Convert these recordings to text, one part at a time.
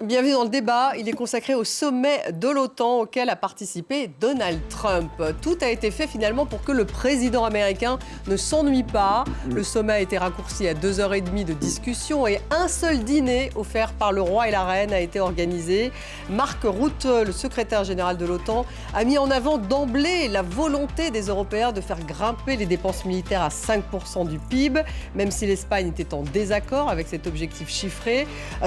Bienvenue dans le débat. Il est consacré au sommet de l'OTAN auquel a participé Donald Trump. Tout a été fait finalement pour que le président américain ne s'ennuie pas. Le sommet a été raccourci à 2h30 de discussion et un seul dîner offert par le roi et la reine a été organisé. Mark Rutte, le secrétaire général de l'OTAN, a mis en avant d'emblée la volonté des Européens de faire grimper les dépenses militaires à 5% du PIB, même si l'Espagne était en désaccord avec cet objectif chiffré.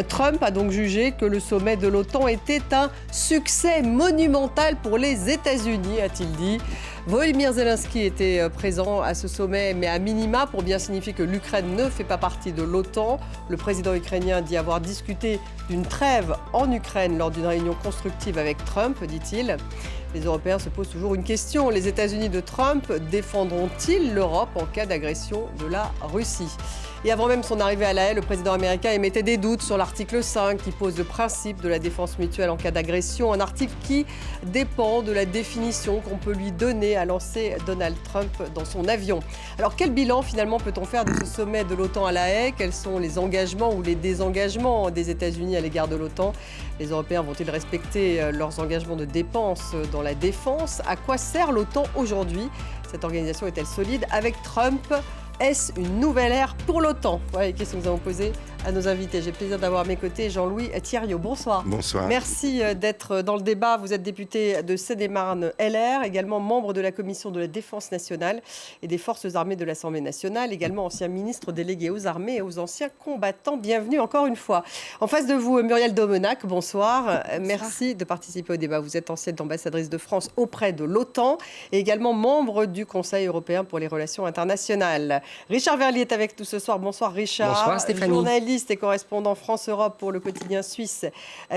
Trump a donc jugé que le sommet de l'OTAN était un succès monumental pour les États-Unis, a-t-il dit. Volodymyr Zelensky était présent à ce sommet, mais à minima, pour bien signifier que l'Ukraine ne fait pas partie de l'OTAN. Le président ukrainien dit avoir discuté d'une trêve en Ukraine lors d'une réunion constructive avec Trump, dit-il. Les Européens se posent toujours une question. Les États-Unis de Trump défendront-ils l'Europe en cas d'agression de la Russie ? Et avant même son arrivée à La Haye, le président américain émettait des doutes sur l'article 5 qui pose le principe de la défense mutuelle en cas d'agression. Un article qui dépend de la définition qu'on peut lui donner, a lancé Donald Trump dans son avion. Alors quel bilan finalement peut-on faire de ce sommet de l'OTAN à La Haye ? Quels sont les engagements ou les désengagements des États-Unis à l'égard de l'OTAN ? Les Européens vont-ils respecter leurs engagements de dépenses dans la défense ? À quoi sert l'OTAN aujourd'hui ? Cette organisation est-elle solide ? Avec Trump, est-ce une nouvelle ère pour l'OTAN ? Voilà les questions que nous avons posées à nos invités. J'ai le plaisir d'avoir à mes côtés Jean-Louis Thiriot. Bonsoir. Bonsoir. Merci d'être dans le débat. Vous êtes député de Seine-et-Marne LR, également membre de la Commission de la Défense nationale et des Forces armées de l'Assemblée nationale, également ancien ministre délégué aux armées et aux anciens combattants. Bienvenue encore une fois. En face de vous, Muriel Domenac, bonsoir. Bonsoir. Merci de participer au débat. Vous êtes ancienne ambassadrice de France auprès de l'OTAN et également membre du Conseil européen pour les relations internationales. Richard Verlier est avec nous ce soir. Bonsoir Richard. Bonsoir Stéphanie. Journaliste et correspondant France-Europe pour le quotidien suisse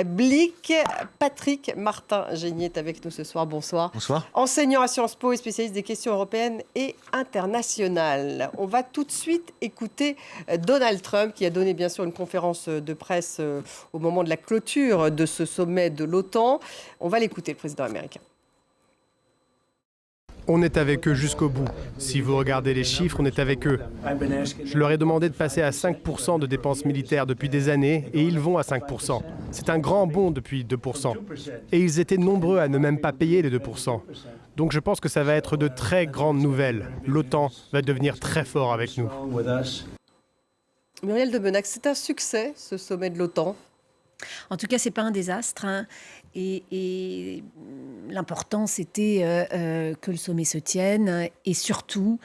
Blick. Patrick Martin-Génier est avec nous ce soir. Bonsoir. Bonsoir. Enseignant à Sciences Po et spécialiste des questions européennes et internationales. On va tout de suite écouter Donald Trump qui a donné bien sûr une conférence de presse au moment de la clôture de ce sommet de l'OTAN. On va l'écouter, le président américain. On est avec eux jusqu'au bout. Si vous regardez les chiffres, on est avec eux. Je leur ai demandé de passer à 5% de dépenses militaires depuis des années et ils vont à 5%. C'est un grand bond depuis 2%. Et ils étaient nombreux à ne même pas payer les 2%. Donc je pense que ça va être de très grandes nouvelles. L'OTAN va devenir très fort avec nous. Muriel Domenac, c'est un succès ce sommet de l'OTAN ? En tout cas, ce n'est pas un désastre. Et l'important, c'était que le sommet se tienne et surtout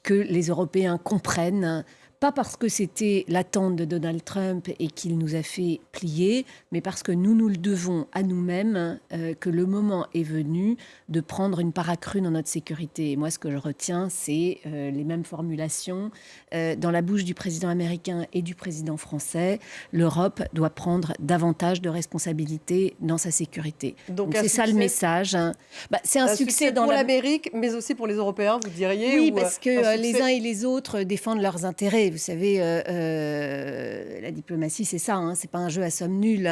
que les Européens comprennent, pas parce que c'était l'attente de Donald Trump et qu'il nous a fait plier, mais parce que nous le devons à nous-mêmes, que le moment est venu de prendre une part accrue dans notre sécurité. Et moi, ce que je retiens, c'est les mêmes formulations dans la bouche du président américain et du président français. L'Europe doit prendre davantage de responsabilités dans sa sécurité. Donc c'est ça le message. C'est un succès pour l'Amérique, mais aussi pour les Européens, vous diriez ? Oui, parce que les uns et les autres défendent leurs intérêts. Vous savez, la diplomatie, c'est ça, hein, c'est pas un jeu à somme nulle.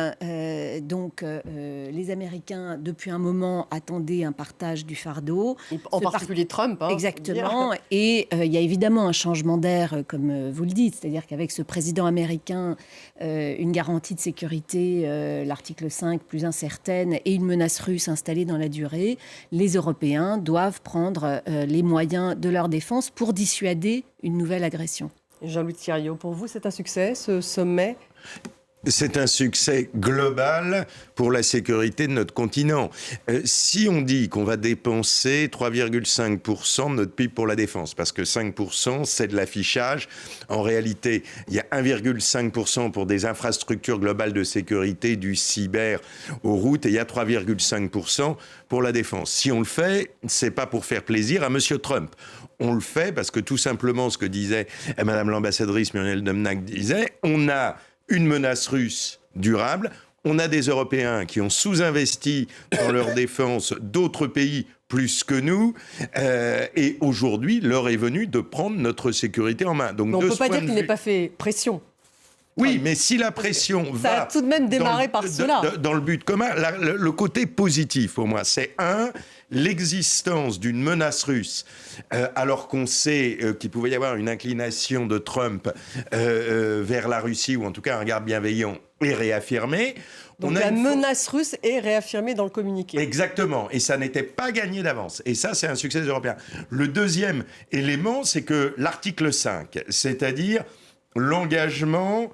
Donc, les Américains, depuis un moment, attendaient un partage du fardeau. En particulier Trump. Hein, exactement. Et il y a évidemment un changement d'air, comme vous le dites. C'est-à-dire qu'avec ce président américain, une garantie de sécurité, l'article 5 plus incertaine, et une menace russe installée dans la durée, les Européens doivent prendre les moyens de leur défense pour dissuader une nouvelle agression. Jean-Louis Thiriot, pour vous, c'est un succès, ce sommet ? C'est un succès global pour la sécurité de notre continent. Si on dit qu'on va dépenser 3,5% de notre PIB pour la défense, parce que 5%, c'est de l'affichage, en réalité, il y a 1,5% pour des infrastructures globales de sécurité, du cyber aux routes, et il y a 3,5% pour la défense. Si on le fait, c'est pas pour faire plaisir à M. Trump. On le fait parce que tout simplement, ce que disait Madame l'ambassadrice Muriel Domenac disait, on a une menace russe durable, on a des Européens qui ont sous-investi dans leur défense d'autres pays plus que nous, et aujourd'hui, l'heure est venue de prendre notre sécurité en main. Donc, on ne peut pas dire qu'il n'ait pas fait pression. Oui, mais si la pression ça va... a tout de même démarré par cela. Dans le but commun, le côté positif pour moi, c'est l'existence d'une menace russe, alors qu'on sait qu'il pouvait y avoir une inclination de Trump vers la Russie, ou en tout cas un regard bienveillant, est réaffirmé. Donc la menace russe est réaffirmée dans le communiqué. Exactement, et ça n'était pas gagné d'avance. Et ça, c'est un succès des Européens. Le deuxième élément, c'est que l'article 5, c'est-à-dire l'engagement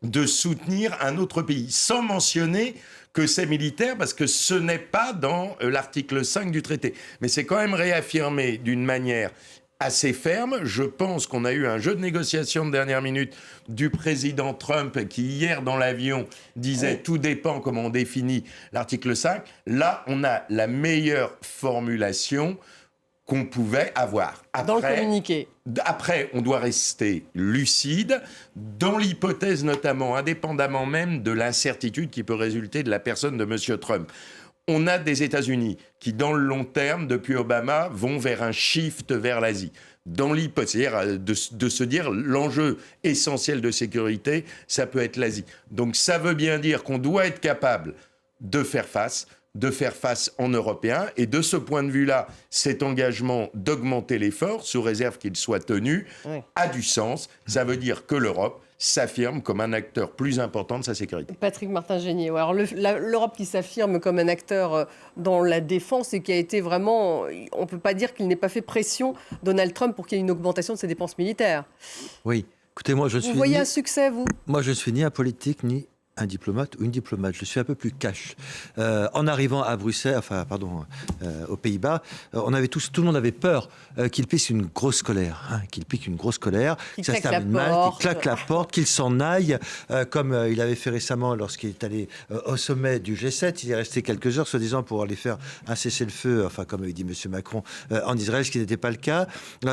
de soutenir un autre pays, sans mentionner que c'est militaire, parce que ce n'est pas dans l'article 5 du traité. Mais c'est quand même réaffirmé d'une manière assez ferme. Je pense qu'on a eu un jeu de négociation de dernière minute du président Trump qui, hier, dans l'avion, disait « Tout dépend comment on définit l'article 5 ». Là, on a la meilleure formulation qu'on pouvait avoir. Après, dans le communiqué. Après, on doit rester lucide, dans l'hypothèse notamment, indépendamment même de l'incertitude qui peut résulter de la personne de M. Trump. On a des États-Unis qui, dans le long terme, depuis Obama, vont vers un shift vers l'Asie. Dans l'hypothèse de se dire l'enjeu essentiel de sécurité, ça peut être l'Asie. Donc ça veut bien dire qu'on doit être capable de faire face en Européen. Et de ce point de vue-là, cet engagement d'augmenter l'effort, sous réserve qu'il soit tenu, a du sens. Ça veut dire que l'Europe s'affirme comme un acteur plus important de sa sécurité. Patrick Martin-Génier, alors l'Europe qui s'affirme comme un acteur dans la défense et qui a été vraiment... On ne peut pas dire qu'il n'ait pas fait pression Donald Trump pour qu'il y ait une augmentation de ses dépenses militaires. Oui, écoutez, moi je suis... Vous voyez un succès, vous ? Moi je suis ni un politique, ni un diplomate ou une diplomate. Je suis un peu plus cash. En arrivant à Bruxelles, aux Pays-Bas, tout le monde avait peur qu'il pisse une grosse colère, qu'il pique une grosse colère, que ça se termine mal, qu'il claque la porte, qu'il s'en aille, comme il avait fait récemment lorsqu'il est allé au sommet du G7. Il est resté quelques heures, soi-disant, pour aller faire un cessez-le-feu, comme avait dit M. Macron, en Israël, ce qui n'était pas le cas.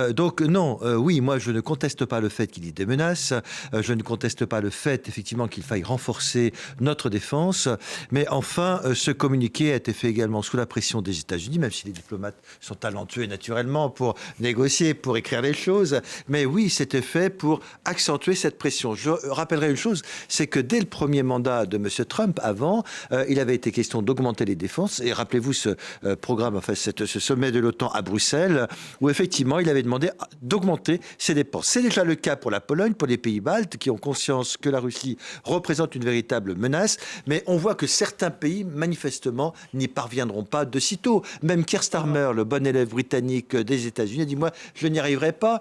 Donc non, oui, moi je ne conteste pas le fait qu'il y ait des menaces, je ne conteste pas le fait, effectivement, qu'il faille renforcer notre défense, mais enfin, ce communiqué a été fait également sous la pression des États-Unis, même si les diplomates sont talentueux naturellement pour négocier, pour écrire les choses, mais oui, c'était fait pour accentuer cette pression. Je rappellerai une chose, c'est que dès le premier mandat de M. Trump, avant, il avait été question d'augmenter les défenses, et rappelez-vous ce programme, ce sommet de l'OTAN à Bruxelles, où effectivement, il avait demandé d'augmenter ses dépenses. C'est déjà le cas pour la Pologne, pour les pays baltes, qui ont conscience que la Russie représente une véritable menace, mais on voit que certains pays, manifestement, n'y parviendront pas de sitôt. Même Keir Starmer, le bon élève britannique des États-Unis, a dit « Moi, je n'y arriverai pas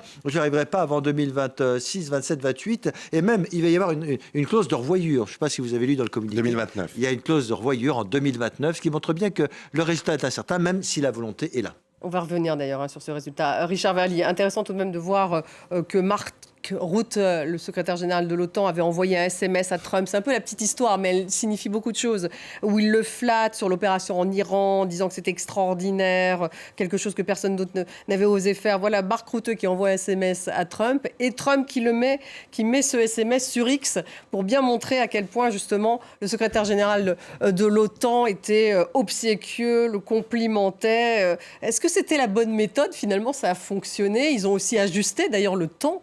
avant 2026, 27, 28, et même, il va y avoir une clause de revoyure. » Je ne sais pas si vous avez lu dans le communiqué. 2029. Il y a une clause de revoyure en 2029, ce qui montre bien que le résultat est incertain, même si la volonté est là. On va revenir d'ailleurs sur ce résultat. Richard Verlier, intéressant tout de même de voir que Mark Rutte, le secrétaire général de l'OTAN, avait envoyé un SMS à Trump. C'est un peu la petite histoire, mais elle signifie beaucoup de choses. Où il le flatte sur l'opération en Iran, disant que c'était extraordinaire, quelque chose que personne d'autre n'avait osé faire. Voilà, Mark Rutte qui envoie un SMS à Trump, et Trump qui met ce SMS sur X pour bien montrer à quel point, justement, le secrétaire général de l'OTAN était obséquieux, le complimentait. Est-ce que c'était la bonne méthode ? Finalement, ça a fonctionné. Ils ont aussi ajusté, d'ailleurs, le temps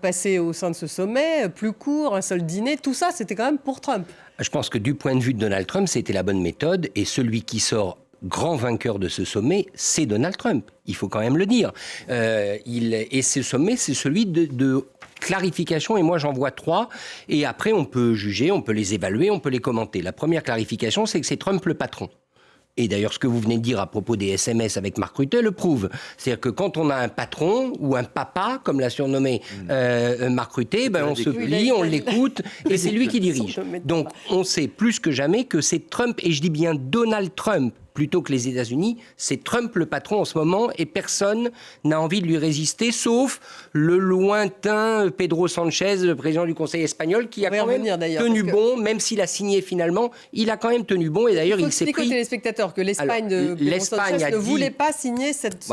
passé au sein de ce sommet, plus court, un seul dîner, tout ça, c'était quand même pour Trump. Je pense que du point de vue de Donald Trump, c'était la bonne méthode, et celui qui sort grand vainqueur de ce sommet, c'est Donald Trump. Il faut quand même le dire. Et ce sommet, c'est celui de clarification, et moi j'en vois 3, et après on peut juger, on peut les évaluer, on peut les commenter. La première clarification, c'est que c'est Trump le patron. Et d'ailleurs, ce que vous venez de dire à propos des SMS avec Mark Rutte le prouve. C'est-à-dire que quand on a un patron ou un papa, comme l'a surnommé Mark Rutte, on se plie, on l'écoute, et c'est lui qui dirige. Donc, on sait plus que jamais que c'est Trump, et je dis bien Donald Trump, plutôt que les États-Unis, c'est Trump le patron en ce moment, et personne n'a envie de lui résister, sauf le lointain Pedro Sanchez, le président du Conseil espagnol, qui a quand même tenu bon, même s'il a signé finalement, il a quand même tenu bon, et d'ailleurs il s'est pris... Il faut expliquer aux téléspectateurs que l'Espagne de Pedro Sanchez ne voulait pas signer cet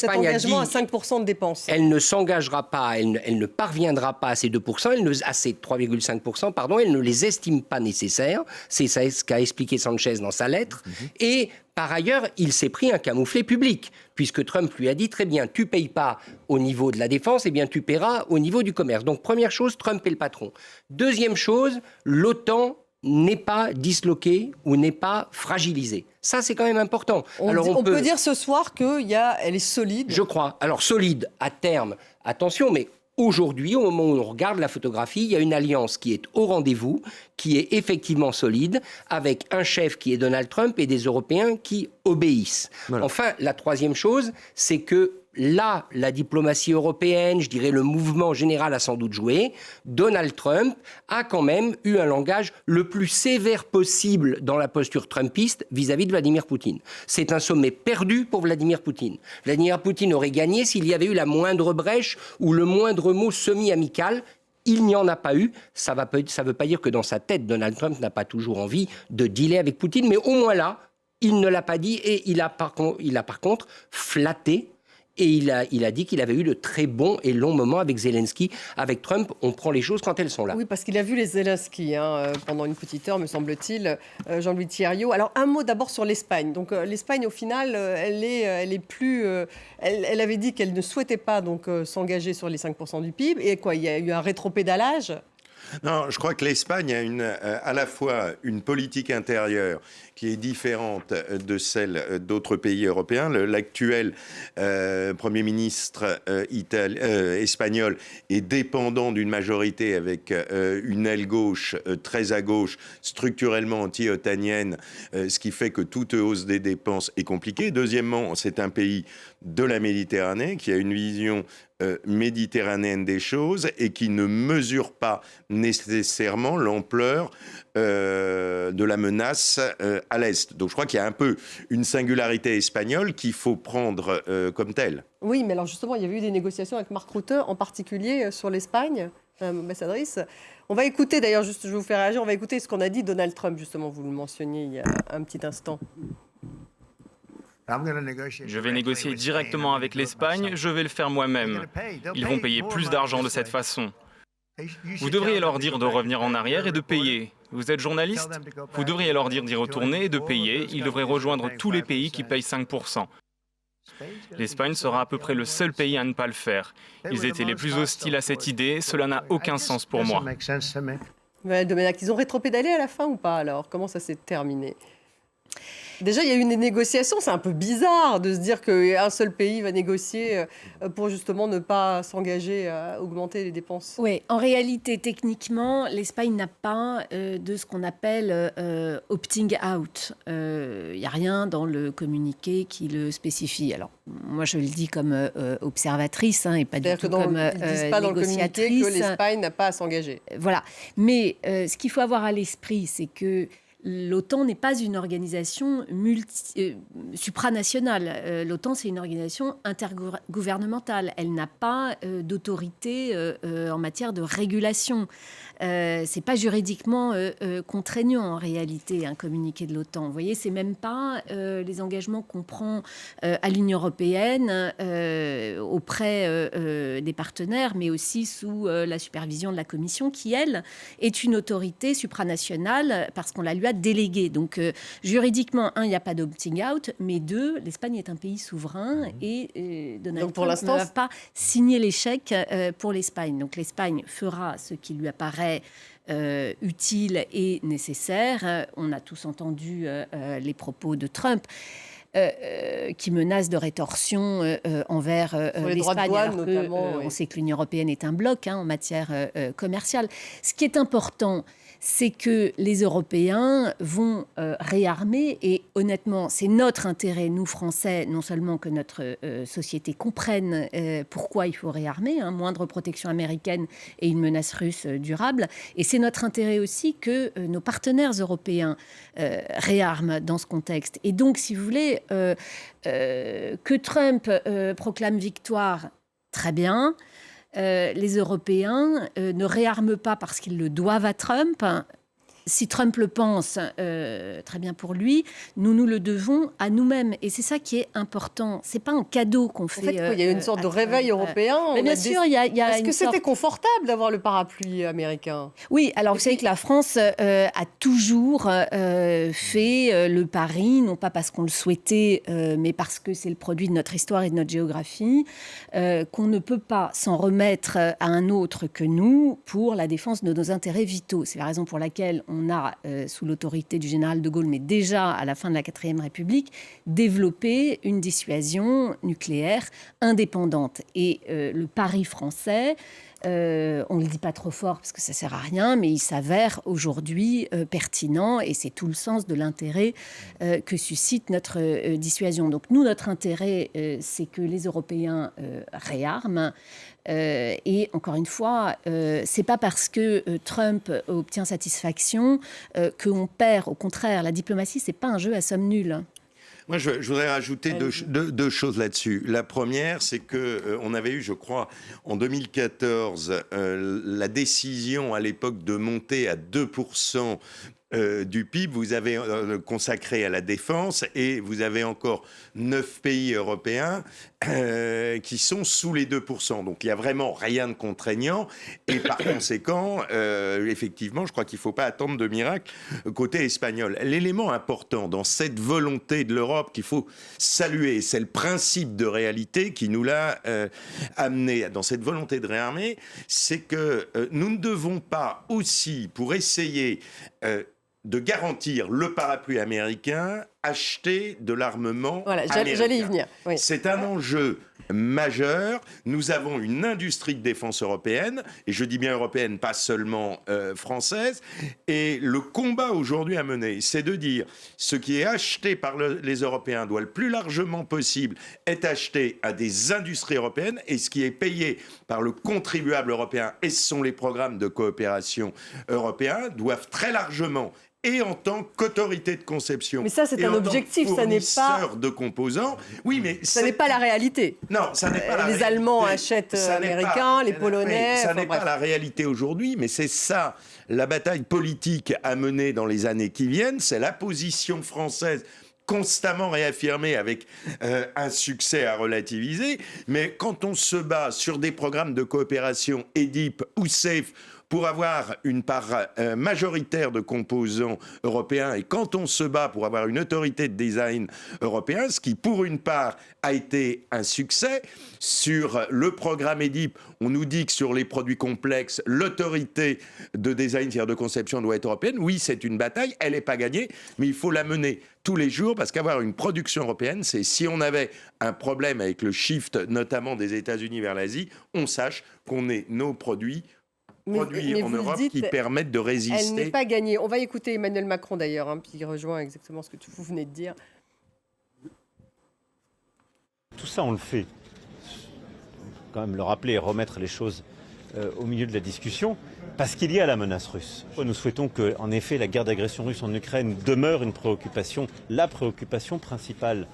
engagement à 5% de dépenses. Elle ne s'engagera pas, elle ne parviendra pas à ces 2%, à ces 3,5%, pardon, elle ne les estime pas nécessaires, c'est ce qu'a expliqué Sanchez dans sa lettre, et Par ailleurs, il s'est pris un camouflet public, puisque Trump lui a dit, très bien, tu payes pas au niveau de la défense, eh bien tu paieras au niveau du commerce. Donc première chose, Trump est le patron. Deuxième chose, l'OTAN n'est pas disloquée ou n'est pas fragilisée. Ça, c'est quand même important. On peut dire ce soir qu'elle est solide. Je crois. Alors solide, à terme, attention, mais aujourd'hui, au moment où on regarde la photographie, il y a une alliance qui est au rendez-vous, qui est effectivement solide, avec un chef qui est Donald Trump et des Européens qui obéissent. Voilà. Enfin, la troisième chose, c'est que là, la diplomatie européenne, je dirais le mouvement général a sans doute joué. Donald Trump a quand même eu un langage le plus sévère possible dans la posture trumpiste vis-à-vis de Vladimir Poutine. C'est un sommet perdu pour Vladimir Poutine. Vladimir Poutine aurait gagné s'il y avait eu la moindre brèche ou le moindre mot semi-amical. Il n'y en a pas eu. Ça veut pas dire que dans sa tête, Donald Trump n'a pas toujours envie de dealer avec Poutine, mais au moins là, il ne l'a pas dit et il a par contre flatté. Et il a dit qu'il avait eu de très bons et longs moments avec Zelensky. Avec Trump, on prend les choses quand elles sont là. Oui, parce qu'il a vu les Zelensky pendant une petite heure, me semble-t-il, Jean-Louis Thiriot. Alors, un mot d'abord sur l'Espagne. Donc, l'Espagne, au final, elle avait dit qu'elle ne souhaitait pas s'engager sur les 5% du PIB. Et quoi, il y a eu un rétropédalage ? Non, je crois que l'Espagne a à la fois une politique intérieure qui est différente de celle d'autres pays européens. L'actuel Premier ministre espagnol est dépendant d'une majorité avec une aile gauche très à gauche, structurellement anti-otanienne, ce qui fait que toute hausse des dépenses est compliquée. Deuxièmement, c'est un pays de la Méditerranée qui a une vision méditerranéenne des choses et qui ne mesure pas nécessairement l'ampleur de la menace à l'Est. Donc je crois qu'il y a un peu une singularité espagnole qu'il faut prendre comme telle. Oui, mais alors justement, il y avait eu des négociations avec Mark Rutte, en particulier sur l'Espagne, ambassadrice. On va écouter, d'ailleurs, juste je vais vous faire réagir, on va écouter ce qu'on a dit Donald Trump, justement, vous le mentionniez il y a un petit instant. Je vais négocier directement avec l'Espagne, je vais le faire moi-même. Ils vont payer plus d'argent de cette façon. Vous devriez leur dire de revenir en arrière et de payer. Vous êtes journaliste? Vous devriez leur dire d'y retourner et de payer. Ils devraient rejoindre tous les pays qui payent 5%. L'Espagne sera à peu près le seul pays à ne pas le faire. Ils étaient les plus hostiles à cette idée, cela n'a aucun sens pour moi. Ouais, Domenech, ils ont rétropédalé à la fin ou pas alors? Comment ça s'est terminé? Déjà, il y a eu une négociation, c'est un peu bizarre de se dire qu'un seul pays va négocier pour justement ne pas s'engager à augmenter les dépenses. Oui, en réalité, techniquement, l'Espagne n'a pas de ce qu'on appelle opting out. Il n'y a rien dans le communiqué qui le spécifie. Alors, moi, je le dis comme observatrice et pas du tout comme négociatrice. Ils ne disent pas dans le communiqué que l'Espagne n'a pas à s'engager. Voilà. Mais ce qu'il faut avoir à l'esprit, c'est que l'OTAN n'est pas une organisation supranationale. L'OTAN, c'est une organisation intergouvernementale. Elle n'a pas d'autorité en matière de régulation. C'est pas juridiquement contraignant en réalité un communiqué de l'OTAN. Vous voyez, c'est même pas les engagements qu'on prend à l'Union européenne auprès des partenaires, mais aussi sous la supervision de la Commission, qui elle est une autorité supranationale parce qu'on la lui a déléguée. Donc juridiquement, il n'y a pas d'opting out, mais deux, l'Espagne est un pays souverain et Donald Trump ne va pas signer les chèques pour l'Espagne. Donc l'Espagne fera ce qui lui apparaît utile et nécessaire. On a tous entendu les propos de Trump qui menace de rétorsion envers l'Espagne. On sait que l'Union européenne est un bloc en matière commerciale. Ce qui est important, c'est que les Européens vont réarmer et honnêtement, c'est notre intérêt, nous Français, non seulement que notre société comprenne pourquoi il faut réarmer, moindre protection américaine et une menace russe durable, et c'est notre intérêt aussi que nos partenaires européens réarment dans ce contexte. Et donc, si vous voulez, que Trump proclame victoire, très bien. Les Européens ne réarment pas parce qu'ils le doivent à Trump. si Trump le pense, très bien pour lui, nous le devons à nous-mêmes. Et c'est ça qui est important. C'est pas un cadeau qu'on fait. En fait, il y a une sorte de réveil européen. Mais bien sûr, il y a Est-ce une que c'était sorte... confortable d'avoir le parapluie américain? Oui, alors vous savez que la France a toujours fait le pari, non pas parce qu'on le souhaitait, mais parce que c'est le produit de notre histoire et de notre géographie, qu'on ne peut pas s'en remettre à un autre que nous pour la défense de nos intérêts vitaux. C'est la raison pour laquelle on a, sous l'autorité du général de Gaulle, mais déjà à la fin de la 4e République, développé une dissuasion nucléaire indépendante. Et le pari français, on ne le dit pas trop fort parce que ça ne sert à rien, mais il s'avère aujourd'hui pertinent et c'est tout le sens de l'intérêt que suscite notre dissuasion. Donc nous, notre intérêt, c'est que les Européens réarment. Et encore une fois, c'est pas parce que Trump obtient satisfaction qu'on perd. Au contraire, la diplomatie, c'est pas un jeu à somme nulle. Moi, je voudrais rajouter deux choses là-dessus. La première, c'est que on avait eu, je crois, en 2014, la décision à l'époque de monter à 2% du PIB, vous avez consacré à la défense et vous avez encore 9 pays européens qui sont sous les 2%. Donc il n'y a vraiment rien de contraignant et par conséquent, effectivement, je crois qu'il ne faut pas attendre de miracle côté espagnol. L'élément important dans cette volonté de l'Europe qu'il faut saluer, c'est le principe de réalité qui nous l'a amené dans cette volonté de réarmer, c'est que nous ne devons pas aussi, pour essayer de garantir le parapluie américain, acheter de l'armement américain. J'allais y venir. Oui. C'est un enjeu majeur. Nous avons une industrie de défense européenne, et je dis bien européenne, pas seulement française. Et le combat aujourd'hui à mener, c'est de dire ce qui est acheté par les Européens doit le plus largement possible être acheté à des industries européennes, et ce qui est payé par le contribuable européen, et ce sont les programmes de coopération européens, doivent très largement, et en tant qu'autorité de conception. Mais ça, c'est un objectif, ça n'est pas de composants. Oui, mais ça n'est pas la réalité. Non, ça n'est pas la réalité. Les Allemands achètent américains, les Polonais. Ça n'est pas la réalité aujourd'hui, mais c'est ça la bataille politique à mener dans les années qui viennent. C'est la position française constamment réaffirmée avec un succès à relativiser. Mais quand on se bat sur des programmes de coopération EDIP ou SAFE pour avoir une part majoritaire de composants européens, et quand on se bat pour avoir une autorité de design européen, ce qui pour une part a été un succès, sur le programme EDIP, on nous dit que sur les produits complexes, l'autorité de design, c'est-à-dire de conception, doit être européenne. Oui, c'est une bataille, elle n'est pas gagnée, mais il faut la mener tous les jours, parce qu'avoir une production européenne, c'est si on avait un problème avec le shift, notamment des États-Unis vers l'Asie, on sache qu'on ait nos produits en Europe qui permettent de résister. Elle n'est pas gagnée. On va écouter Emmanuel Macron d'ailleurs, qui rejoint exactement ce que vous venez de dire. Tout ça, on le fait. Quand même le rappeler et remettre les choses au milieu de la discussion, parce qu'il y a la menace russe. Nous souhaitons que, en effet, la guerre d'agression russe en Ukraine demeure une préoccupation, la préoccupation principale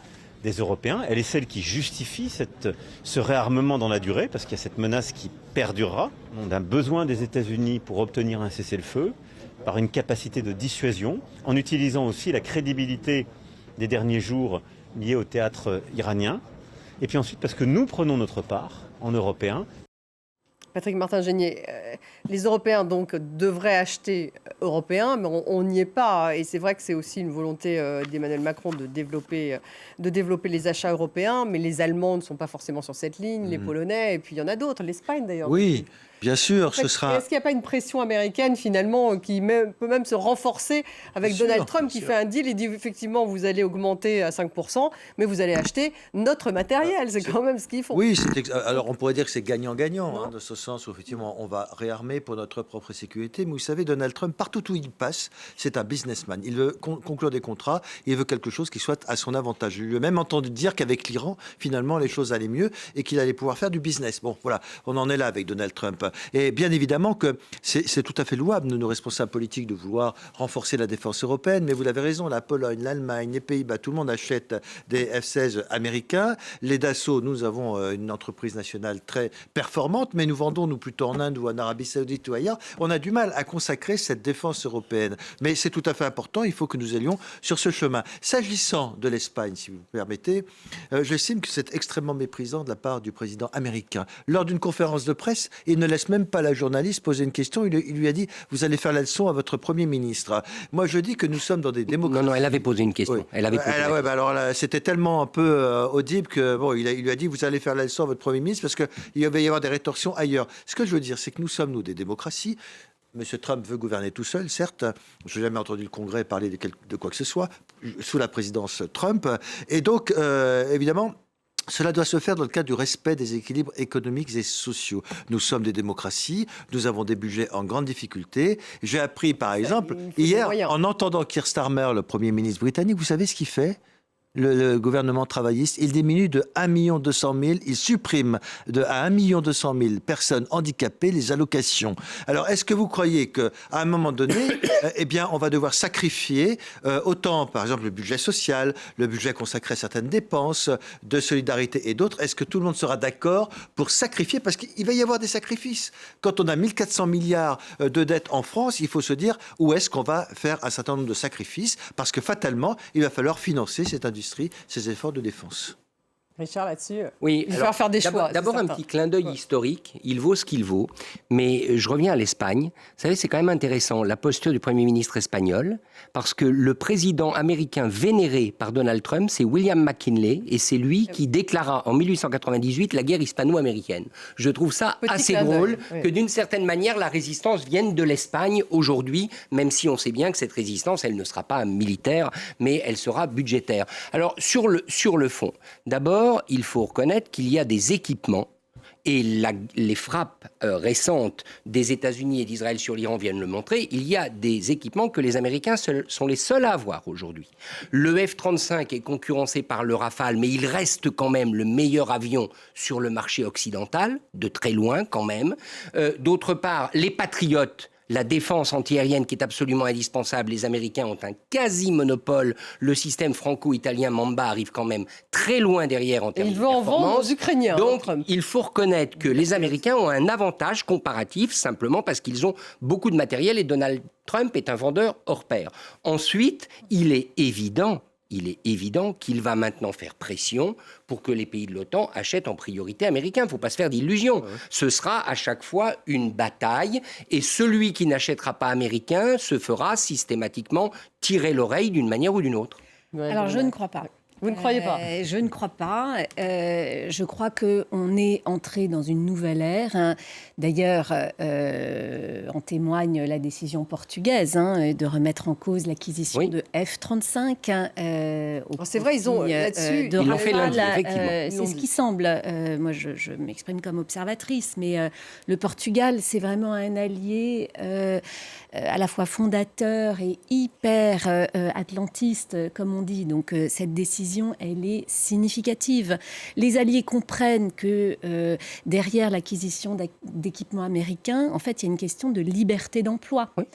des Européens. Elle est celle qui justifie ce réarmement dans la durée, parce qu'il y a cette menace qui perdurera. On a besoin des États-Unis pour obtenir un cessez-le-feu, par une capacité de dissuasion, en utilisant aussi la crédibilité des derniers jours liée au théâtre iranien. Et puis ensuite, parce que nous prenons notre part, en Européens. Patrick Martin-Genier, les Européens donc devraient acheter européen, mais on n'y est pas. Et c'est vrai que c'est aussi une volonté d'Emmanuel Macron de développer les achats européens, mais les Allemands ne sont pas forcément sur cette ligne, les Polonais, et puis il y en a d'autres, l'Espagne d'ailleurs. Oui, bien sûr, en fait, ce sera... Est-ce qu'il n'y a pas une pression américaine finalement qui peut même se renforcer avec Donald Trump qui fait un deal, il dit effectivement vous allez augmenter à 5%, mais vous allez acheter notre matériel, c'est quand même ce qu'ils font. Oui, alors on pourrait dire que c'est gagnant-gagnant, dans ce sens où effectivement on va réarmer pour notre propre sécurité, mais vous savez, Donald Trump, partout où il passe, c'est un businessman. Il veut conclure des contrats, il veut quelque chose qui soit à son avantage. Je lui ai même entendu dire qu'avec l'Iran, finalement, les choses allaient mieux et qu'il allait pouvoir faire du business. Bon, voilà, on en est là avec Donald Trump. Et bien évidemment que c'est tout à fait louable, nos responsables politiques, de vouloir renforcer la défense européenne, mais vous l'avez raison, la Pologne, l'Allemagne, les Pays-Bas, tout le monde achète des F-16 américains. Les Dassault, nous avons une entreprise nationale très performante, mais nous vendons rendons-nous plutôt en Inde ou en Arabie Saoudite ou ailleurs, on a du mal à consacrer cette défense européenne. Mais c'est tout à fait important, il faut que nous allions sur ce chemin. S'agissant de l'Espagne, si vous me permettez, j'estime que c'est extrêmement méprisant de la part du président américain. Lors d'une conférence de presse, il ne laisse même pas la journaliste poser une question, il lui a dit « Vous allez faire la leçon à votre Premier ministre ». Moi, je dis que nous sommes dans des démocraties... Non, elle avait posé une question. Oui. Elle avait posé alors là, c'était tellement un peu audible que il lui a dit vous allez faire la leçon à votre Premier ministre parce qu'il va y avoir des rétorsions ailleurs. Ce que je veux dire, c'est que nous sommes, des démocraties. M. Trump veut gouverner tout seul, certes. Je n'ai jamais entendu le Congrès parler de quoi que ce soit sous la présidence Trump. Et donc, évidemment, cela doit se faire dans le cadre du respect des équilibres économiques et sociaux. Nous sommes des démocraties, nous avons des budgets en grande difficulté. J'ai appris, par exemple, hier, en entendant Keir Starmer, le Premier ministre britannique, vous savez ce qu'il fait ? Le gouvernement travailliste, il diminue de 1 200 000, il supprime à 1 200 000 personnes handicapées les allocations. Alors, est-ce que vous croyez qu'à un moment donné, on va devoir sacrifier autant, par exemple, le budget social, le budget consacré à certaines dépenses de solidarité et d'autres? Est-ce que tout le monde sera d'accord pour sacrifier? Parce qu'il va y avoir des sacrifices. Quand on a 1 400 milliards de dettes en France, il faut se dire où est-ce qu'on va faire un certain nombre de sacrifices, parce que fatalement, il va falloir financer cette industrie, ces efforts de défense. Richard, là-dessus, oui, il va faire des choix. D'abord, un petit clin d'œil historique. Il vaut ce qu'il vaut. Mais je reviens à l'Espagne. Vous savez, c'est quand même intéressant, la posture du Premier ministre espagnol, parce que le président américain vénéré par Donald Trump, c'est William McKinley, et c'est lui qui déclara en 1898 la guerre hispano-américaine. Je trouve ça assez drôle que d'une certaine manière, la résistance vienne de l'Espagne aujourd'hui, même si on sait bien que cette résistance, elle ne sera pas militaire, mais elle sera budgétaire. Alors, sur le fond, d'abord, il faut reconnaître qu'il y a des équipements, et les frappes récentes des États-Unis et d'Israël sur l'Iran viennent le montrer, il y a des équipements que les Américains sont les seuls à avoir aujourd'hui. Le F-35 est concurrencé par le Rafale, mais il reste quand même le meilleur avion sur le marché occidental, de très loin quand même. D'autre part, les Patriotes, la défense antiaérienne qui est absolument indispensable, les Américains ont un quasi-monopole. Le système franco-italien Mamba arrive quand même très loin derrière en termes de performance. Il veut en vendre aux Ukrainiens. Donc, il faut reconnaître que les Américains ont un avantage comparatif, simplement parce qu'ils ont beaucoup de matériel et Donald Trump est un vendeur hors pair. Ensuite, il est évident qu'il va maintenant faire pression pour que les pays de l'OTAN achètent en priorité américain. Il ne faut pas se faire d'illusions. Ce sera à chaque fois une bataille et celui qui n'achètera pas américain se fera systématiquement tirer l'oreille d'une manière ou d'une autre. Alors, je ne crois pas. Vous ne croyez pas? Je ne crois pas. Je crois qu'on est entré dans une nouvelle ère. D'ailleurs, en témoigne la décision portugaise de remettre en cause l'acquisition de F-35. C'est vrai, ils ont là-dessus... Ils l'ont fait lundi, effectivement. C'est ce qui semble. Moi, je m'exprime comme observatrice, mais le Portugal, c'est vraiment un allié à la fois fondateur et hyper atlantiste, comme on dit. Donc, cette décision, elle est significative. Les alliés comprennent que derrière l'acquisition d'équipements américains, en fait, il y a une question de liberté d'emploi. Oui.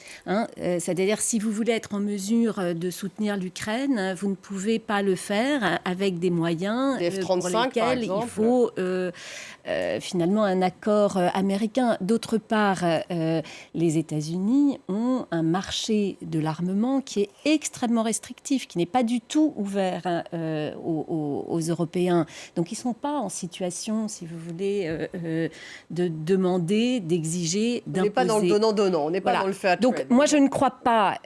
C'est-à-dire, si vous voulez être en mesure de soutenir l'Ukraine, vous ne pouvez pas le faire avec des moyens pour lesquels il faut finalement un accord américain. D'autre part, les États-Unis ont un marché de l'armement qui est extrêmement restrictif, qui n'est pas du tout ouvert aux Européens. Donc, ils ne sont pas en situation, si vous voulez, de demander, d'exiger, d'imposer. On n'est pas dans le donnant-donnant, on n'est pas dans le fait actuel. Donc, moi, je ne crois pas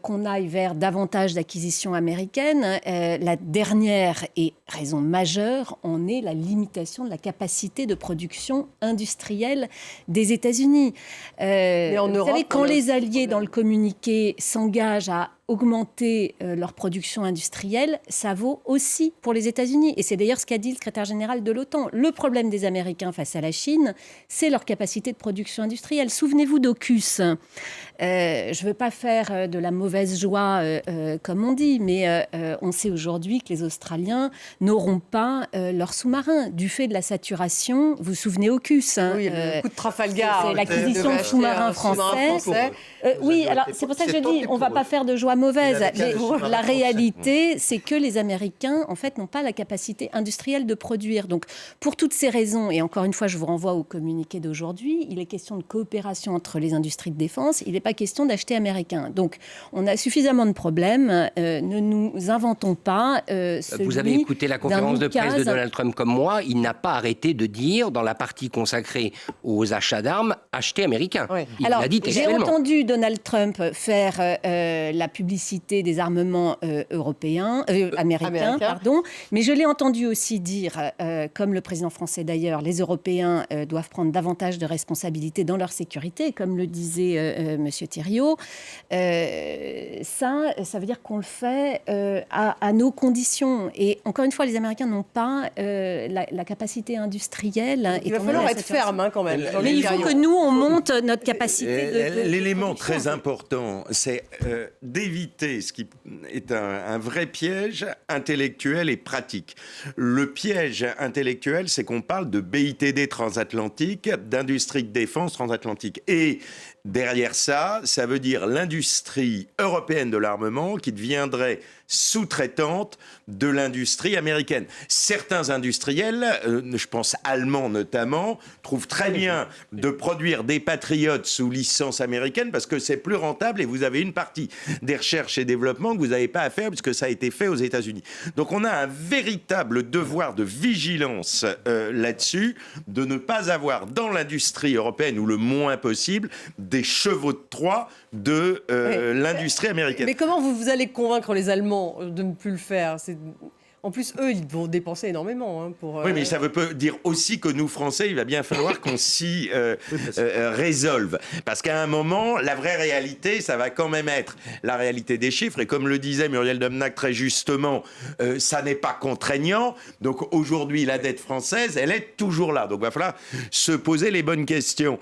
qu'on aille vers davantage d'acquisitions américaines. La dernière et raison majeure en est la limitation de la capacité de production industrielle des États-Unis. Mais en Europe, vous savez, quand les alliés dans le communiqué s'engagent à augmenter leur production industrielle, ça vaut aussi pour les États-Unis. Et c'est d'ailleurs ce qu'a dit le secrétaire général de l'OTAN. Le problème des Américains face à la Chine, c'est leur capacité de production industrielle. Souvenez-vous d'AUKUS. Je ne veux pas faire de la mauvaise joie, comme on dit, mais on sait aujourd'hui que les Australiens n'auront pas leurs sous-marins du fait de la saturation. Vous vous souvenez AUKUS, oui, le coup de Trafalgar. C'est l'acquisition de sous-marins français. Oui, alors c'est pour ça que je dis, on ne va pas faire de joie mauvaise. Il La réalité, c'est que les Américains, en fait, n'ont pas la capacité industrielle de produire. Donc, pour toutes ces raisons, et encore une fois, je vous renvoie au communiqué d'aujourd'hui, il est question de coopération entre les industries de défense. Il n'est pas question d'acheter américain. Donc, on a suffisamment de problèmes. Ne nous inventons pas celui Vous avez écouté la conférence de presse de oukase. Donald Trump comme moi. Il n'a pas arrêté de dire, dans la partie consacrée aux achats d'armes, acheter américain. Ouais. Il Alors, l'a dit j'ai textuellement. entendu Donald Trump faire la publicité des armements américains, pardon, mais je l'ai entendu aussi dire, comme le président français d'ailleurs, les Européens doivent prendre davantage de responsabilités dans leur sécurité, comme le disait Monsieur Thiriot. Ça veut dire qu'on le fait à nos conditions. Et encore une fois, les Américains n'ont pas la capacité industrielle. Il va falloir être ferme quand même. Mais il faut que nous, on monte notre capacité de L'élément production. très important, c'est d'éviter ce qui est un vrai piège intellectuel et pratique. Le piège intellectuel, c'est qu'on parle de BITD transatlantique, d'industrie de défense transatlantique. Et derrière ça, ça veut dire l'industrie européenne de l'armement qui deviendrait sous-traitante de l'industrie américaine. Certains industriels, je pense allemands notamment, trouvent très bien de produire des patriotes sous licence américaine parce que c'est plus rentable et vous avez une partie des recherches et développements que vous n'avez pas à faire puisque ça a été fait aux États-Unis. Donc on a un véritable devoir de vigilance là-dessus, de ne pas avoir dans l'industrie européenne ou le moins possible des chevaux de Troie de l'industrie américaine. Mais comment vous allez convaincre les Allemands de ne plus le faire? En plus, eux, ils vont dépenser énormément pour... Oui, mais ça veut pas dire aussi que nous, Français, il va bien falloir qu'on s'y résolve. Parce qu'à un moment, la vraie réalité, ça va quand même être la réalité des chiffres. Et comme le disait Muriel Domnac très justement, ça n'est pas contraignant. Donc aujourd'hui, la dette française, elle est toujours là. Donc il va falloir se poser les bonnes questions.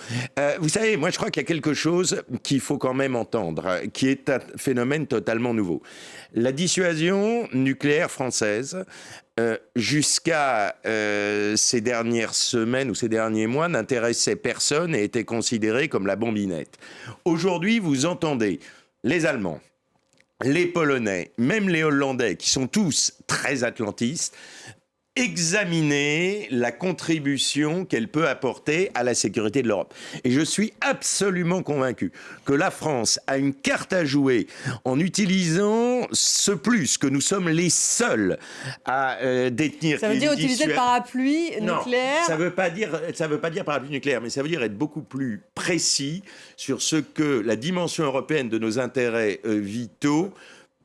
Vous savez, moi, je crois qu'il y a quelque chose qu'il faut quand même entendre, qui est un phénomène totalement nouveau. La dissuasion nucléaire française, jusqu'à ces dernières semaines ou ces derniers mois, n'intéressait personne et était considérée comme la bombinette. Aujourd'hui, vous entendez les Allemands, les Polonais, même les Hollandais, qui sont tous très atlantistes, examiner la contribution qu'elle peut apporter à la sécurité de l'Europe. Et je suis absolument convaincu que la France a une carte à jouer en utilisant ce plus, que nous sommes les seuls à détenir. Ça veut dire utiliser le parapluie nucléaire? Non, ça veut pas dire parapluie nucléaire, mais ça veut dire être beaucoup plus précis sur ce que la dimension européenne de nos intérêts vitaux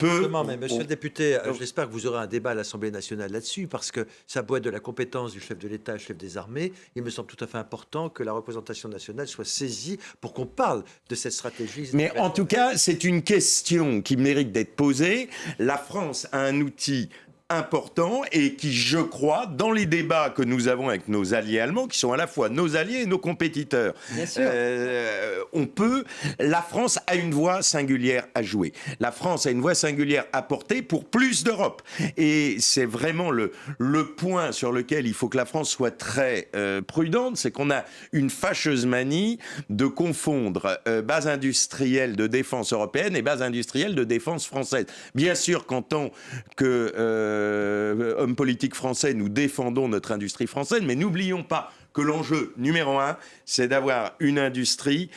Justement, mais monsieur le député, j'espère que vous aurez un débat à l'Assemblée nationale là-dessus, parce que ça peut être de la compétence du chef de l'État, chef des armées. Il me semble tout à fait important que la représentation nationale soit saisie pour qu'on parle de cette stratégie. Mais en tout cas, c'est une question qui mérite d'être posée. La France a un outil important et qui, je crois, dans les débats que nous avons avec nos alliés allemands, qui sont à la fois nos alliés et nos compétiteurs, bien sûr. La France a une voix singulière à jouer. La France a une voix singulière à porter pour plus d'Europe. Et c'est vraiment le point sur lequel il faut que la France soit très prudente, c'est qu'on a une fâcheuse manie de confondre base industrielle de défense européenne et base industrielle de défense française. Bien sûr qu'en tant que hommes politiques français, nous défendons notre industrie française, mais n'oublions pas que l'enjeu numéro 1, c'est d'avoir une industrie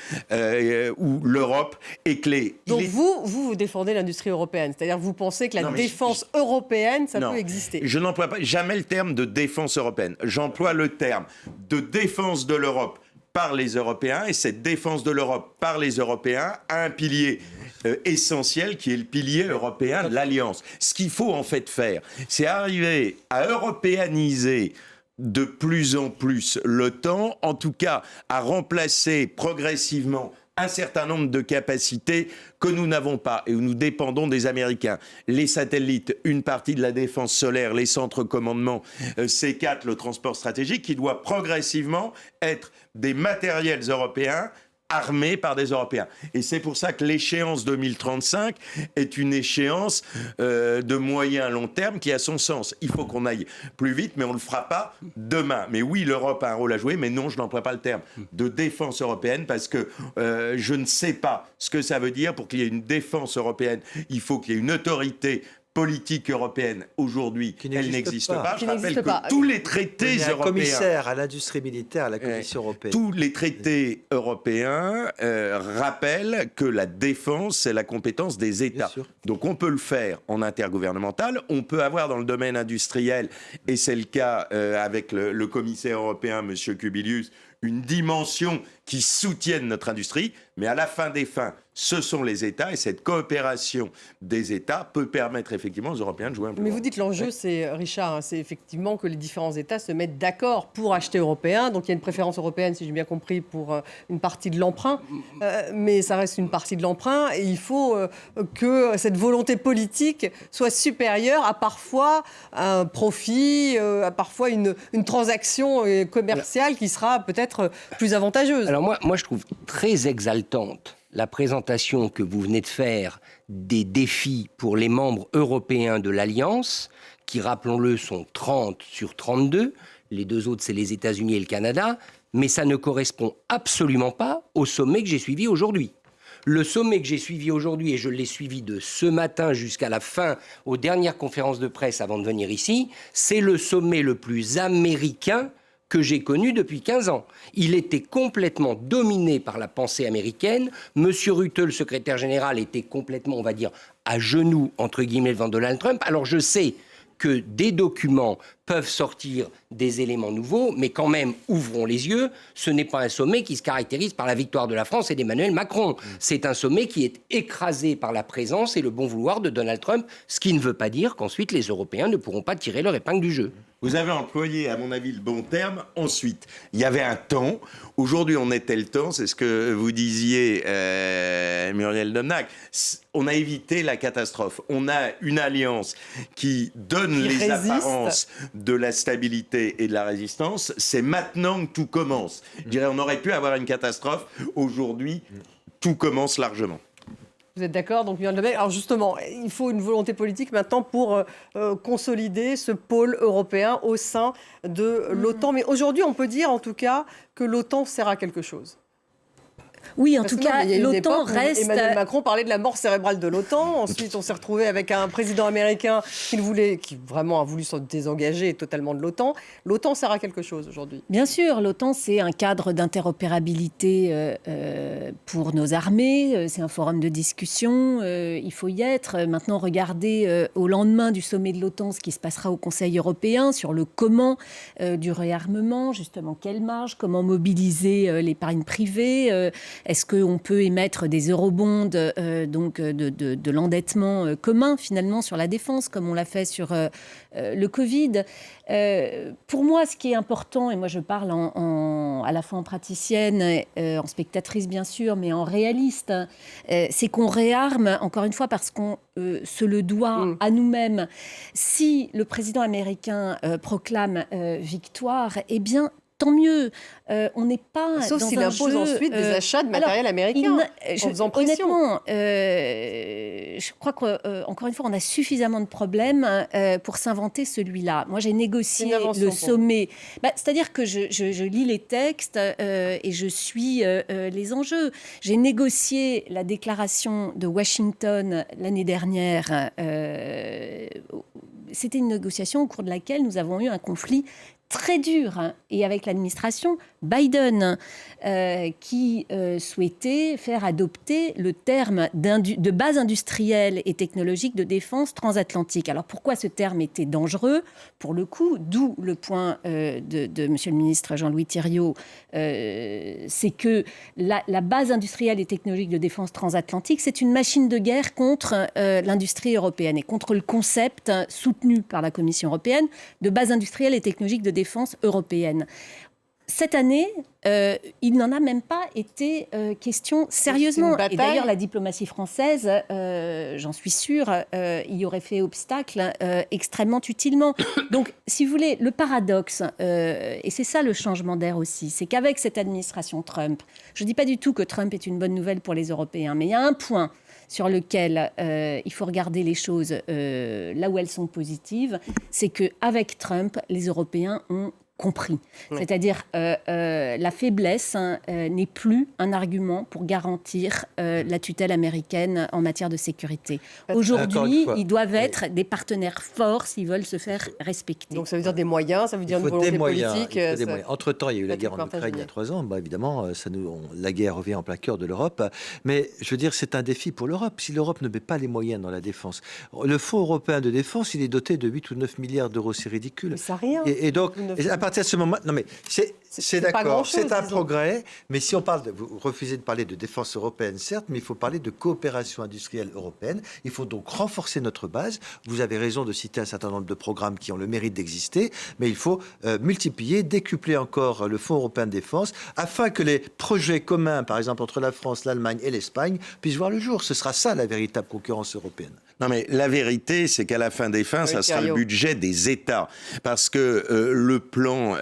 où l'Europe est clé. Donc vous défendez l'industrie européenne, c'est-à-dire vous pensez que la défense européenne, ça peut exister? Je n'emploie pas jamais le terme de défense européenne. J'emploie le terme de défense de l'Europe par les Européens, et cette défense de l'Europe par les Européens a un pilier essentiel qui est le pilier européen de l'Alliance. Ce qu'il faut en fait faire, c'est arriver à européaniser de plus en plus l'OTAN, en tout cas à remplacer progressivement un certain nombre de capacités que nous n'avons pas et où nous dépendons des Américains. Les satellites, une partie de la défense solaire, les centres commandement, C4, le transport stratégique, qui doit progressivement être des matériels européens armés par des Européens. Et c'est pour ça que l'échéance 2035 est une échéance de moyen long terme qui a son sens. Il faut qu'on aille plus vite, mais on ne le fera pas demain. Mais oui, l'Europe a un rôle à jouer, mais non, je n'emploie pas le terme de défense européenne parce que je ne sais pas ce que ça veut dire. Pour qu'il y ait une défense européenne, il faut qu'il y ait une autorité politique européenne. Aujourd'hui, elle n'existe pas. Je rappelle que tous les traités européens... commissaire à l'industrie militaire à la Commission européenne. Tous les traités européens rappellent que la défense, c'est la compétence des États. Donc on peut le faire en intergouvernemental, on peut avoir dans le domaine industriel, et c'est le cas avec le commissaire européen, M. Kubilius, une dimension qui soutienne notre industrie, mais à la fin des fins, ce sont les États, et cette coopération des États peut permettre effectivement aux Européens de jouer un peu. Mais vous dites l'enjeu, c'est, Richard, c'est effectivement que les différents États se mettent d'accord pour acheter européen. Donc il y a une préférence européenne, si j'ai bien compris, pour une partie de l'emprunt. Mais ça reste une partie de l'emprunt, et il faut que cette volonté politique soit supérieure à parfois un profit, à parfois une transaction commerciale qui sera peut-être plus avantageuse. Alors moi, je trouve très exaltante la présentation que vous venez de faire des défis pour les membres européens de l'Alliance, qui, rappelons-le, sont 30 sur 32. Les deux autres, c'est les États-Unis et le Canada. Mais ça ne correspond absolument pas au sommet que j'ai suivi aujourd'hui. Le sommet que j'ai suivi aujourd'hui, et je l'ai suivi de ce matin jusqu'à la fin, aux dernières conférences de presse avant de venir ici, c'est le sommet le plus américain que j'ai connu depuis 15 ans. Il était complètement dominé par la pensée américaine. Monsieur Rutte, le secrétaire général, était complètement, on va dire, à genoux, entre guillemets, devant Donald Trump. Alors je sais que des documents peuvent sortir des éléments nouveaux, mais quand même, ouvrons les yeux, ce n'est pas un sommet qui se caractérise par la victoire de la France et d'Emmanuel Macron. C'est un sommet qui est écrasé par la présence et le bon vouloir de Donald Trump, ce qui ne veut pas dire qu'ensuite les Européens ne pourront pas tirer leur épingle du jeu. Vous avez employé, à mon avis, le bon terme. Ensuite, il y avait un temps. Aujourd'hui, on était le temps. C'est ce que vous disiez, Muriel Domnac. On a évité la catastrophe. On a une alliance qui donne les apparences de la stabilité et de la résistance. C'est maintenant que tout commence. Je dirais, on aurait pu avoir une catastrophe. Aujourd'hui, tout commence largement. Vous êtes d'accord? Donc, alors justement, il faut une volonté politique maintenant pour consolider ce pôle européen au sein de l'OTAN. Mais aujourd'hui, on peut dire en tout cas que l'OTAN sert à quelque chose. Oui, en tout cas, l'OTAN reste... Emmanuel Macron parlait de la mort cérébrale de l'OTAN. Ensuite, on s'est retrouvé avec un président américain qui vraiment a voulu se désengager totalement de l'OTAN. L'OTAN sert à quelque chose aujourd'hui. Bien sûr, l'OTAN, c'est un cadre d'interopérabilité pour nos armées. C'est un forum de discussion. Il faut y être. Maintenant, regardez au lendemain du sommet de l'OTAN ce qui se passera au Conseil européen sur le comment du réarmement, justement, quelle marge, comment mobiliser l'épargne privée. Est-ce qu'on peut émettre des eurobonds, donc de l'endettement commun, finalement, sur la défense, comme on l'a fait sur le Covid? Pour moi, ce qui est important, et moi je parle à la fois en praticienne, en spectatrice bien sûr, mais en réaliste, c'est qu'on réarme, encore une fois, parce qu'on se le doit à nous-mêmes. Si le président américain proclame victoire, eh bien, tant mieux. On n'est pas sauf dans s'il un impose jeu, ensuite des achats de matériel américain en faisant pression. Honnêtement, je crois qu'encore une fois, on a suffisamment de problèmes pour s'inventer celui-là. Moi, j'ai négocié le sommet. C'est-à-dire que je lis les textes et je suis les enjeux. J'ai négocié la déclaration de Washington l'année dernière. C'était une négociation au cours de laquelle nous avons eu un conflit très dur, et avec l'administration Biden, qui souhaitait faire adopter le terme de base industrielle et technologique de défense transatlantique. Alors pourquoi ce terme était dangereux? Pour le coup, d'où le point de Monsieur le ministre Jean-Louis Thiriot, c'est que la base industrielle et technologique de défense transatlantique, c'est une machine de guerre contre l'industrie européenne et contre le concept soutenu par la Commission européenne de base industrielle et technologique de défense européenne. cette année, il n'en a même pas été question sérieusement. Et d'ailleurs, la diplomatie française, j'en suis sûre, y aurait fait obstacle extrêmement utilement. Donc, si vous voulez, le paradoxe, et c'est ça le changement d'air aussi, c'est qu'avec cette administration Trump, je ne dis pas du tout que Trump est une bonne nouvelle pour les Européens, mais il y a un point sur lequel il faut regarder les choses là où elles sont positives, c'est qu'avec Trump, les Européens ont compris. Oui. C'est-à-dire la faiblesse n'est plus un argument pour garantir la tutelle américaine en matière de sécurité. Aujourd'hui, ils doivent être des partenaires forts s'ils veulent se faire respecter. Donc ça veut dire des moyens, ça veut dire une volonté politique. Entre-temps, il y a eu la guerre en Ukraine il y a 3 ans. Évidemment, la guerre revient en plein cœur de l'Europe. Mais je veux dire, c'est un défi pour l'Europe. Si l'Europe ne met pas les moyens dans la défense, le Fonds européen de défense, il est doté de 8 ou 9 milliards d'euros. C'est ridicule. Mais ça rien. Et donc, à partir de ce moment, non mais c'est d'accord, c'est un progrès, mais si on parle, vous refusez de parler de défense européenne, certes, mais il faut parler de coopération industrielle européenne. Il faut donc renforcer notre base. Vous avez raison de citer un certain nombre de programmes qui ont le mérite d'exister, mais il faut multiplier, décupler encore le Fonds européen de défense, afin que les projets communs, par exemple entre la France, l'Allemagne et l'Espagne, puissent voir le jour. Ce sera ça la véritable concurrence européenne. Non mais la vérité, c'est qu'à la fin des fins, ça sera le budget des États. Parce que le plan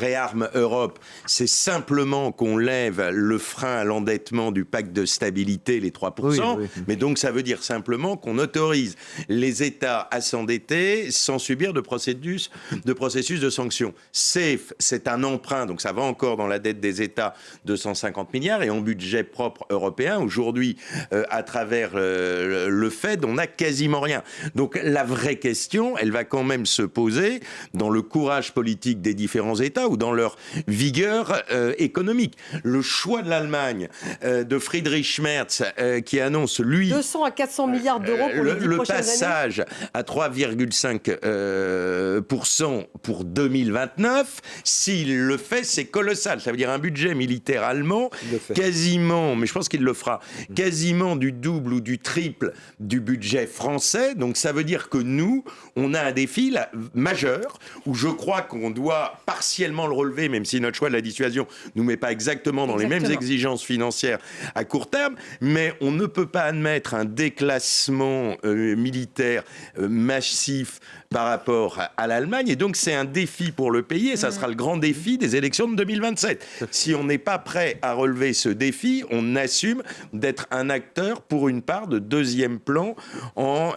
Réarme Europe, c'est simplement qu'on lève le frein à l'endettement du pacte de stabilité, les 3%. Oui. Mais donc ça veut dire simplement qu'on autorise les États à s'endetter sans subir de processus de sanctions. C'est un emprunt, donc ça va encore dans la dette des États, 250 milliards. Et en budget propre européen, aujourd'hui, à travers le Fed, on n'a quasiment rien. Donc la vraie question, elle va quand même se poser dans le courage politique des différents États ou dans leur vigueur économique. Le choix de l'Allemagne, de Friedrich Merz, qui annonce, lui... 200 à 400 milliards d'euros pour les 10 prochaines années. Le passage à 3,5% pour 2029, s'il le fait, c'est colossal. Ça veut dire un budget militaire allemand quasiment, mais je pense qu'il le fera, quasiment du double ou du triple du budget français. Donc ça veut dire que nous, on a un défi majeur où je crois qu'on doit partiellement le relever, même si notre choix de la dissuasion nous met pas exactement dans les mêmes exigences financières à court terme, mais on ne peut pas admettre un déclassement militaire massif par rapport à l'Allemagne, et donc c'est un défi pour le pays, et ça sera le grand défi des élections de 2027. Si on n'est pas prêt à relever ce défi, on assume d'être un acteur pour une part de deuxième plan en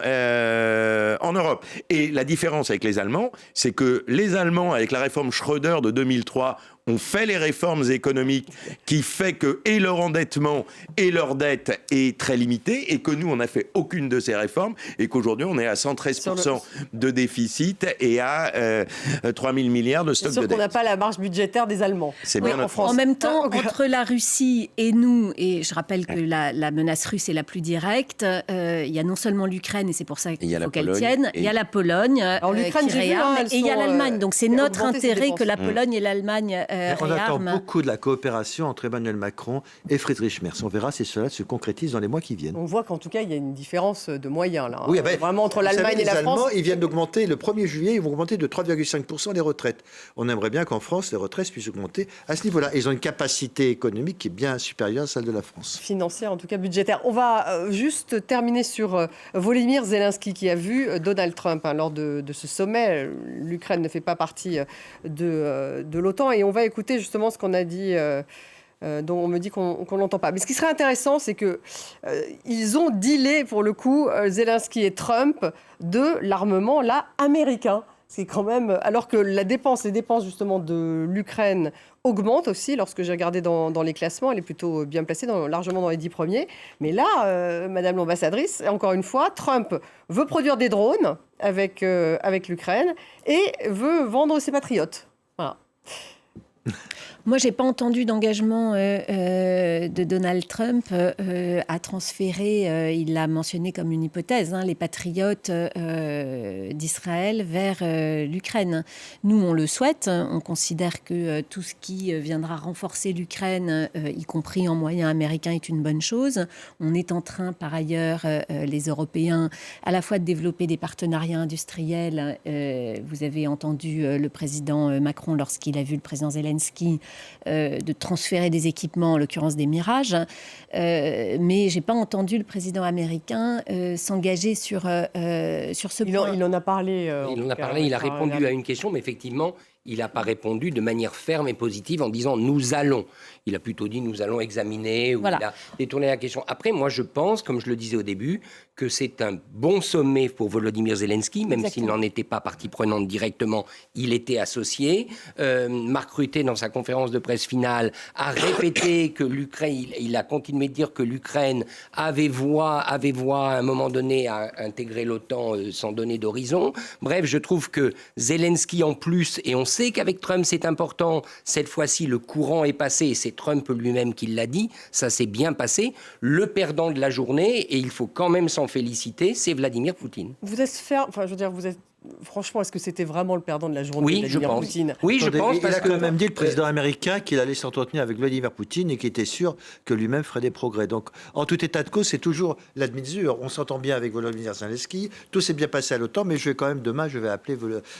Europe. Et la différence avec les Allemands, c'est que les Allemands, avec la réforme Schröder de 2003, ont fait les réformes économiques qui fait que et leur endettement et leur dette est très limité, et que nous, on n'a fait aucune de ces réformes, et qu'aujourd'hui, on est à 113% de déficit et à 3 000 milliards de stock de dette. C'est sûr qu'on n'a pas la marge budgétaire des Allemands. C'est bien en France. En même temps, entre la Russie et nous, et je rappelle que la menace russe est la plus directe, il y a non seulement l'Ukraine, et c'est pour ça qu'il faut qu'elle tienne, il y a la Pologne qui réarme, et il y a l'Allemagne. Donc c'est notre intérêt que la Pologne et l'Allemagne on attend beaucoup de la coopération entre Emmanuel Macron et Friedrich Merz. On verra si cela se concrétise dans les mois qui viennent. On voit qu'en tout cas, il y a une différence de moyens là. Oui, vraiment entre l'Allemagne et la France. Les Allemands, ils viennent d'augmenter, le 1er juillet, ils vont augmenter de 3,5% les retraites. On aimerait bien qu'en France, les retraites puissent augmenter à ce niveau-là. Ils ont une capacité économique qui est bien supérieure à celle de la France. Financière, en tout cas budgétaire. On va juste terminer sur Volodymyr Zelensky qui a vu Donald Trump lors de ce sommet. L'Ukraine ne fait pas partie de l'OTAN, et on va écouter justement ce qu'on a dit, dont on me dit qu'on l'entend pas. Mais ce qui serait intéressant, c'est que ils ont dealé, pour le coup, Zelensky et Trump, de l'armement là américain. C'est quand même, alors que les dépenses justement de l'Ukraine augmentent aussi. Lorsque j'ai regardé dans les classements, elle est plutôt bien placée, largement dans les 10 premiers. Mais là, Madame l'ambassadrice, encore une fois, Trump veut produire des drones avec l'Ukraine et veut vendre ses patriotes. Voilà. Moi, je n'ai pas entendu d'engagement de Donald Trump a transféré, il l'a mentionné comme une hypothèse, les patriotes d'Israël vers l'Ukraine. Nous, on le souhaite. On considère que tout ce qui viendra renforcer l'Ukraine, y compris en moyens américains, est une bonne chose. On est en train, par ailleurs, les Européens, à la fois de développer des partenariats industriels. Vous avez entendu le président Macron, lorsqu'il a vu le président Zelensky, de transférer des équipements, en l'occurrence des Mirages. Mais je n'ai pas entendu le président américain s'engager sur ce point. Il en a parlé. Il a répondu à une question, mais effectivement, il n'a pas répondu de manière ferme et positive en disant « nous allons ». Il a plutôt dit « nous allons examiner » ou il a détourné la question. Après, moi, je pense, comme je le disais au début, que c'est un bon sommet pour Volodymyr Zelensky, même s'il n'en était pas partie prenante directement, il était associé. Mark Rutte, dans sa conférence de presse finale, a répété que l'Ukraine, il a continué de dire que l'Ukraine avait voix à un moment donné à intégrer l'OTAN sans donner d'horizon. Bref, je trouve que Zelensky en plus, et on sait qu'avec Trump c'est important, cette fois-ci le courant est passé, et c'est Trump lui-même qui l'a dit, ça s'est bien passé. Le perdant de la journée, et il faut quand même s'en féliciter, c'est Vladimir Poutine. Vous êtes franchement, est-ce que c'était vraiment le perdant de la journée, Oui, Vladimir Poutine? Oui, je pense. Il a quand même dit, le président américain, qu'il allait s'entretenir avec Vladimir Poutine et qu'il était sûr que lui-même ferait des progrès. Donc, en tout état de cause, c'est toujours la demi-mesure. On s'entend bien avec Volodymyr Zelensky, tout s'est bien passé à l'OTAN, mais demain, je vais appeler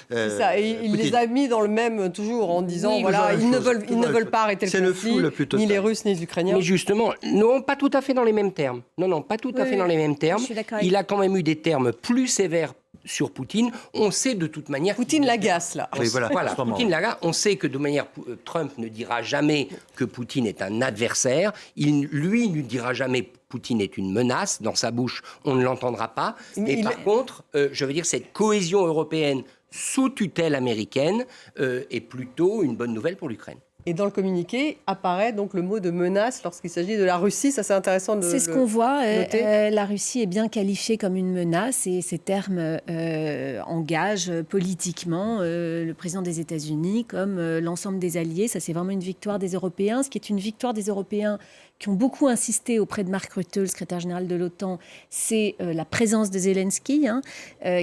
c'est ça, et il les a mis dans le même, toujours, en disant, ils ne veulent pas arrêter le conflit, ni les Russes, ni les Ukrainiens. Mais justement, non, pas tout à fait dans les mêmes termes. Non, pas tout à fait dans les mêmes termes. Il a quand même eu des termes plus sévères sur Poutine. On sait de toute manière... Poutine l'agace, là. Voilà, Poutine l'agace. On sait que de manière... Trump ne dira jamais que Poutine est un adversaire. Lui ne dira jamais Poutine est une menace. Dans sa bouche, on ne l'entendra pas. Mais par contre, je veux dire, cette cohésion européenne sous tutelle américaine est plutôt une bonne nouvelle pour l'Ukraine. Et dans le communiqué apparaît donc le mot de menace lorsqu'il s'agit de la Russie. Ça, c'est intéressant de C'est ce qu'on voit. La Russie est bien qualifiée comme une menace et ces termes engagent politiquement le président des États-Unis comme l'ensemble des alliés. Ça, c'est vraiment une victoire des Européens. Ce qui est une victoire des Européens qui ont beaucoup insisté auprès de Mark Rutte, le secrétaire général de l'OTAN, c'est la présence de Zelensky,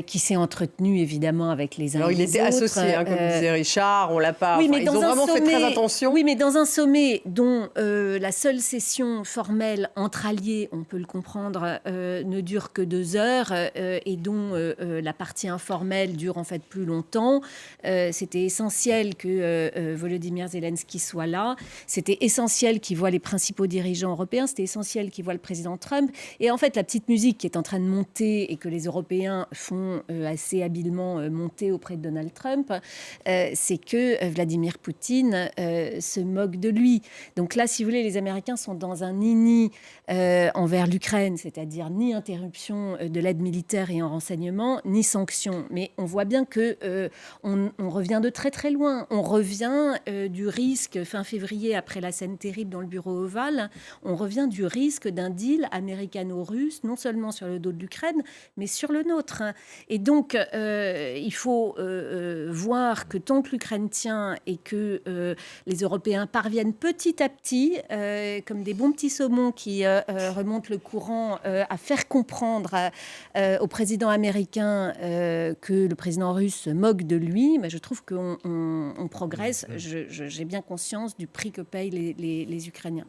qui s'est entretenu évidemment avec les uns et les autres. Alors, il était associé, comme disait Richard, on l'a pas... Oui, mais ils ont vraiment fait très attention. Oui, mais dans un sommet dont la seule session formelle entre alliés, on peut le comprendre, ne dure que 2 heures et dont la partie informelle dure en fait plus longtemps, c'était essentiel que Volodymyr Zelensky soit là. C'était essentiel qu'il voit les principaux dirigeants européens. C'était essentiel qu'ils voient le président Trump. Et en fait, la petite musique qui est en train de monter et que les Européens font assez habilement monter auprès de Donald Trump, c'est que Vladimir Poutine se moque de lui. Donc là, si vous voulez, les Américains sont dans un nini envers l'Ukraine, c'est-à-dire ni interruption de l'aide militaire et en renseignement, ni sanctions. Mais on voit bien que on revient de très très loin. On revient du risque, fin février, après la scène terrible dans le bureau ovale, on revient du risque d'un deal américano-russe, non seulement sur le dos de l'Ukraine, mais sur le nôtre. Et donc, il faut voir que tant que l'Ukraine tient et que les Européens parviennent petit à petit, comme des bons petits saumons qui remontent le courant, à faire comprendre au président américain que le président russe se moque de lui, mais je trouve qu'on progresse. J'ai bien conscience du prix que payent les Ukrainiens.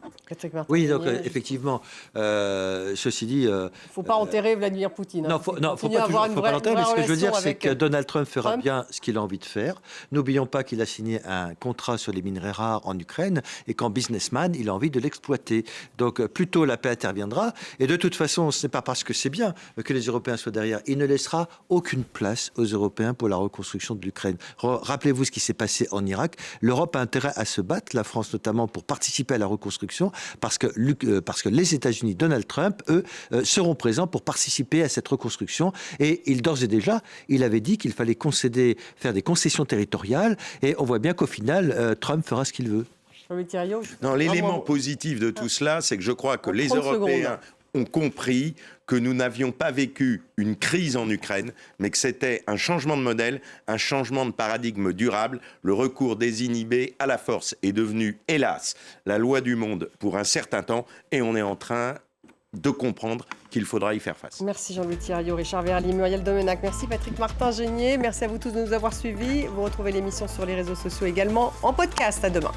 Oui, donc effectivement, ceci dit... il ne faut pas enterrer Vladimir Poutine. Non, il ne faut pas l'enterrer, mais ce que je veux dire, c'est que Donald Trump fera bien ce qu'il a envie de faire. N'oublions pas qu'il a signé un contrat sur les minerais rares en Ukraine et qu'en businessman, il a envie de l'exploiter. Donc, plus tôt la paix interviendra. Et de toute façon, ce n'est pas parce que c'est bien que les Européens soient derrière. Il ne laissera aucune place aux Européens pour la reconstruction de l'Ukraine. Rappelez-vous ce qui s'est passé en Irak. L'Europe a intérêt à se battre, la France notamment, pour participer à la reconstruction, parce que les États-Unis, Donald Trump, eux, seront présents pour participer à cette reconstruction. Et d'ores et déjà, il avait dit qu'il fallait faire des concessions territoriales. Et on voit bien qu'au final, Trump fera ce qu'il veut. Non, l'élément positif de tout cela, c'est que je crois que les Européens ont compris que nous n'avions pas vécu une crise en Ukraine, mais que c'était un changement de modèle, un changement de paradigme durable. Le recours désinhibé à la force est devenu, hélas, la loi du monde pour un certain temps, et on est en train de comprendre qu'il faudra y faire face. Merci Jean-Louis Thiriot, Richard Verly, Muriel Domenac. Merci Patrick Martin-Genier. Merci à vous tous de nous avoir suivis. Vous retrouvez l'émission sur les réseaux sociaux également en podcast. À demain.